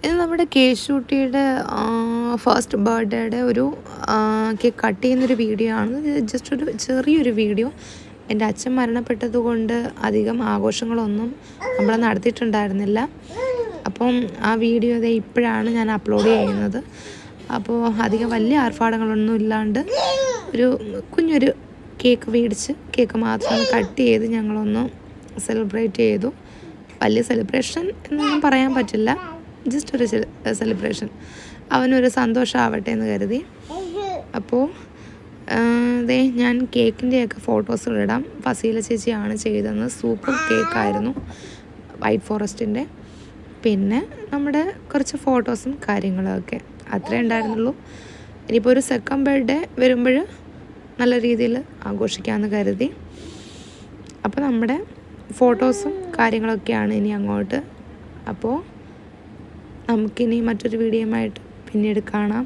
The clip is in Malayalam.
ഇത് നമ്മുടെ കേശുട്ടിയുടെ ഫസ്റ്റ് ബർത്ത്ഡേയുടെ ഒരു കേക്ക് കട്ട് ചെയ്യുന്നൊരു വീഡിയോ ആണ്. ജസ്റ്റ് ഒരു ചെറിയൊരു വീഡിയോ. എൻ്റെ അച്ഛൻ മരണപ്പെട്ടത് കൊണ്ട് അധികം ആഘോഷങ്ങളൊന്നും നമ്മൾ നടത്തിയിട്ടുണ്ടായിരുന്നില്ല. അപ്പം ആ വീഡിയോ അതേ ഇപ്പോഴാണ് ഞാൻ അപ്ലോഡ് ചെയ്യുന്നത്. അപ്പോൾ അധികം വലിയ ആർഭാടങ്ങളൊന്നും ഇല്ലാണ്ട് ഒരു കുഞ്ഞൊരു കേക്ക് മേടിച്ച് കേക്ക് മാത്രം കട്ട് ചെയ്ത് ഞങ്ങളൊന്ന് സെലിബ്രേറ്റ് ചെയ്തു. വലിയ സെലിബ്രേഷൻ എന്നൊന്നും പറയാൻ പറ്റില്ല, ജസ്റ്റ് ഒരു സെലിബ്രേഷൻ. അവനൊരു സന്തോഷമാവട്ടെ എന്ന് കരുതി. അപ്പോൾ അതേ ഞാൻ കേക്കിൻ്റെയൊക്കെ ഫോട്ടോസുകളിടാം. ഫസീല ചേച്ചിയാണ് ചെയ്തതെന്ന്. സൂപ്പർ കേക്കായിരുന്നു, വൈറ്റ് ഫോറസ്റ്റിൻ്റെ. പിന്നെ നമ്മുടെ കുറച്ച് ഫോട്ടോസും കാര്യങ്ങളൊക്കെ അത്രേ ഉണ്ടായിരുന്നുള്ളൂ. ഇനിയിപ്പോൾ ഒരു സെക്കൻഡ് ബർത്ത്ഡേ വരുമ്പോൾ നല്ല രീതിയിൽ ആഘോഷിക്കാമെന്ന് കരുതി. അപ്പോൾ നമ്മുടെ ഫോട്ടോസും കാര്യങ്ങളൊക്കെയാണ് ഇനി അങ്ങോട്ട്. അപ്പോൾ നമുക്കിനി മറ്റൊരു വീഡിയോയുമായിട്ട് പിന്നീട് കാണാം.